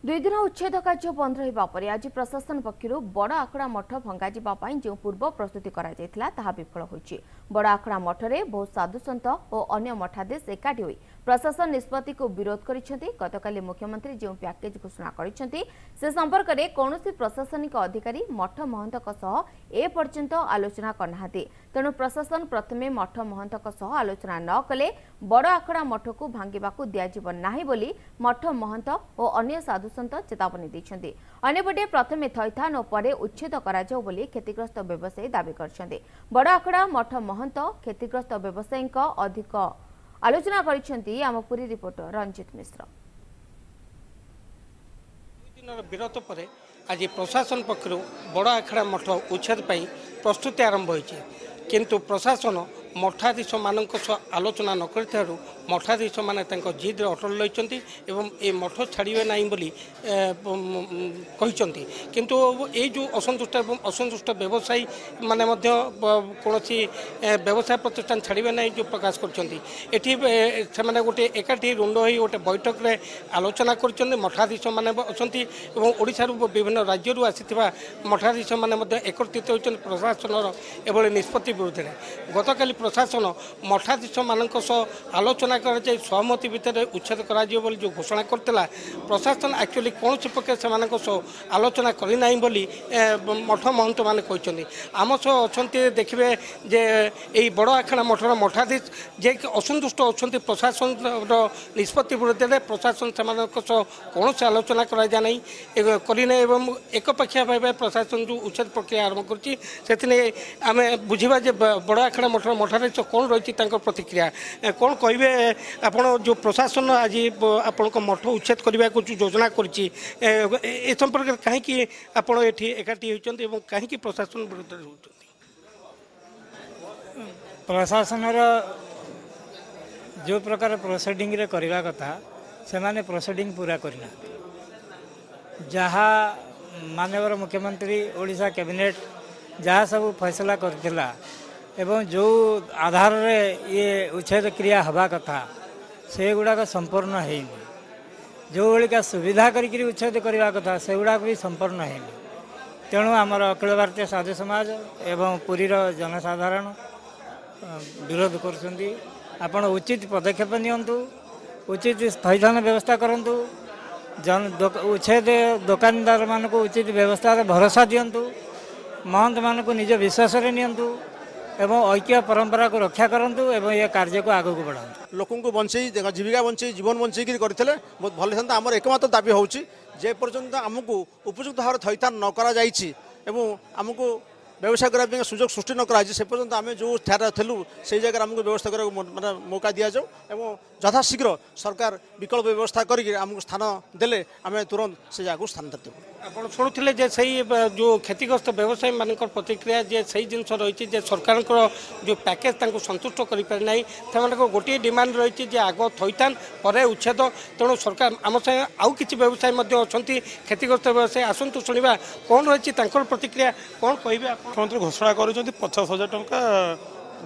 दुई दिन उच्छेद कार्य बंद रहा पर आज प्रशासन पक्षर बड़ आखड़ा मठ भंगाई जो पूर्व प्रस्तुति विफल होती। बड़ आखड़ा मठरे बहु साधुसंत और अन्य मठाधीश एकाठी होई प्रशासन निष्पत्ति को विरोध करिसेंति। गतकाली मुख्यमंत्री जो पैकेज घोषणा करिसेंति से संपर्क में कौन प्रशासनिक अधिकारी मठ महंतक सह ए पर्यंत आलोचना करनाहांती। तेणु प्रशासन प्रथमे मठ महंतक सह आलोचना न कले बड़ आखड़ा मठ को भांगिबाकू दियाजिब नाही बोली मठ महंत और अन्य साधुसंत चेतावनी दैछंती। अन्यपटे प्रथमे थैथान और परे उच्छेद कराजाउ बोली क्षतिग्रस्त व्यवसायी दाबी करछंती। बड़ आखड़ा मठ महंत क्षतिग्रस्त व्यवसायी अधिक आलोचना करिसेंती। आम पुरी रिपोर्टर रंजित मिश्र। विरोध पर आज प्रशासन पक्षर बड़ आखड़ा मठ उच्छेद प्रस्तुति आरंभ होती, किंतु प्रशासन मठाधीश मान आलोचना न कर मठाधीश माने जिद्रे अटल रही ए मठ छाड़े ना बोली किंतु ये जो असंतुष्ट व्यवसायी माने कौन व्यवसाय प्रतिष्ठान छाड़े ना जो प्रकाश कर गोटे एकाठी रुंड हो गोटे बैठक में आलोचना कर मठाधीश माने अच्छा ओडिशा विभिन्न राज्य आसी मठाधीश माने एकत्रित होती प्रशासन एभली निष्पत्ति विरुद्ध में। गतकाली प्रशासन मठाधीश मान आलोचना कर सहमति भितर उच्छेद कर जो घोषणा करता प्रशासन एक्चुअली कौन पक्ष से आलोचना करना बोली मठ महंत मैंने कहते आम सह अच्छा देखिए जे यही बड़ आखड़ा मठर मठाधीश जे असंतुष्ट अच्छा प्रशासन निष्पत्ति विरुद्ध में प्रशासन से कौन से आलोचना करना एकपाखिया भाव प्रशासन जो उच्छेद प्रक्रिया आरंभ कर बुझा बड़ आखड़ा मठर मठाधीश कौन रही प्रतिक्रिया कौन कहे आपड़ जो प्रशासन आज आपण मठ उच्छेद करने को योजना करी संपर्क कहीं आप एकाठी होती कहीं प्रशासन विरुद्ध प्रशासन जो प्रकार प्रोसीडिंग रे करवा कथा से माने प्रोसीडिंग पूरा करना जहाँ माननीय मुख्यमंत्री ओडिशा कैबिनेट जहाँ सब फैसला करथिला एवं जो आधार रे ये उच्छेद क्रिया हवा कथा से गुड़ाक संपूर्ण है जो भाया सुविधा करी उच्छेद करने कथा से गुड़ाक भी संपूर्ण है। तेणु आमर अखिल भारतीय साधु समाज एवं पुरीर जनसाधारण विरोध करछंती। आपण उचित पदक्षेप नियंतु, उचित थैथान व्यवस्था करंतु, उच्छेद दुकानदार मान को उचित व्यवस्था भरोसा दिंतु, महंत मान को निज विश्वास नियंतु एवं ऐक्य परंपरा को रक्षा करंतु एवं ये कार्य को आगू बढ़ातु। लोक बंचई जीविका बंचई जीवन बंचई करते बहुत भल था। आम एकमात्र दाबी होची जे पर्यंत आमको उपयुक्त भाव थैथान न करा जाइछि एवं आमको व्यवसाय करने सुजोग सृष्टि न कराई से पर्यंत आम जो ठार थलु से जगह आमको व्यवस्था करने माने मौका दि जाऊ एवं यथाशीघ्र सरकार विकल्प व्यवस्था करके आमको स्थान देले आम तुरंत से जगह स्थानांतर देबू। आप शुणुले जो क्षतिग्रस्त व्यवसायी मान प्रतिक्रिया जे सही जिनस रही सरकार जो पैकेज संतुष्ट करना से गोटे डिमांड रही आग थैथान पर उच्छेद। तेणु सरकार आम संगे आउ कि व्यवसायी अच्छा क्षतिग्रस्त व्यवसायी आसतु शुणा कौन रही प्रतिक्रिया कौन कहे। मुख्यमंत्री घोषणा कर 50,000 टंका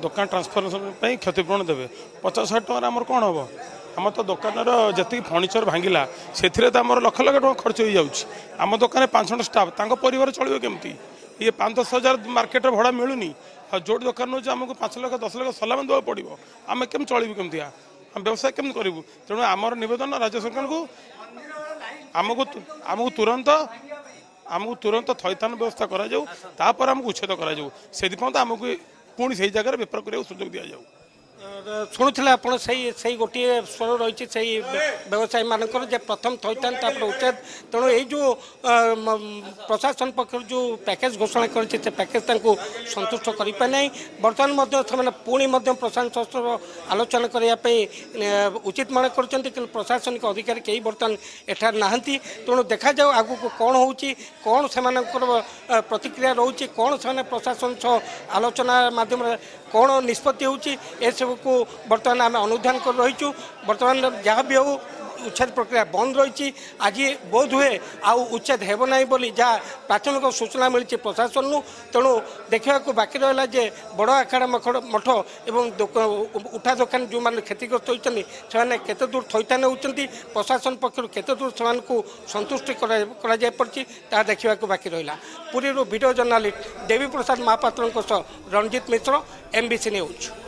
दुकान ट्रांसफॉर्मेशन क्षतिपूरण देवे। 50,000 टकर आमर कौन हम आम तो दुकान जी फर्णिचर भांगला से आम लक्ष लक्ष टका खर्च हो जाऊँगी। आम दुकान 5 जन स्टाफ पर चलो केमती ये 5-10,000 मार्केट भड़ा मिलूनी जो दुकान हो आमको 5 लाख 10 लाख सलाम देवा पड़ो आम केम चलू केमती आम व्यवसाय केम करूँ। तेणु आमर निवेदन राज्य सरकार को आमको तुरंत थैथान व्यवस्था करा जाऊ तापर आमको उच्छेद करा जाऊ से आमको पुणी से जगह बेपार करने सुजोग दि जाऊ। शुणुले आप गोटे स्वर रही व्यवसायी मानकर प्रथम थैथान उच्छेद। तेणु ये जो प्रशासन पक्ष जो पैकेज घोषणा कर पैकेज संतुष्ट करना बर्तमान पुणी प्रशासन आलोचना करने उचित मन कर प्रशासनिक अधिकारी कई बर्तमान एठार नहांती। तेणु देखा जाऊ आगु कौन हो कौन से प्रतिक्रिया रोचे कौन से प्रशासन आलोचना माध्यम कौन निष्पत्ति होची ए सब को बर्तमान आम अनुधान कर रहीचु। बर्तमान जहाँ भी हो उच्छेद प्रक्रिया बंद रही आज बोध हुए आउ उच्छेद हेब ना बोली जहाँ प्राथमिक सूचना मिली प्रशासन तेणु देखा बाकी रहा जे बड़ आखाड़ा मठ एवं उठा दोकान जो मैंने क्षतिग्रस्त होती से दूर थैथान होती प्रशासन पक्ष केते दूर से संतुष्टि देखा बाकी रहा पुरी वीडियो जर्नालिस्ट देवी प्रसाद महापात्र रणजित मिश्र MBC न्यूज।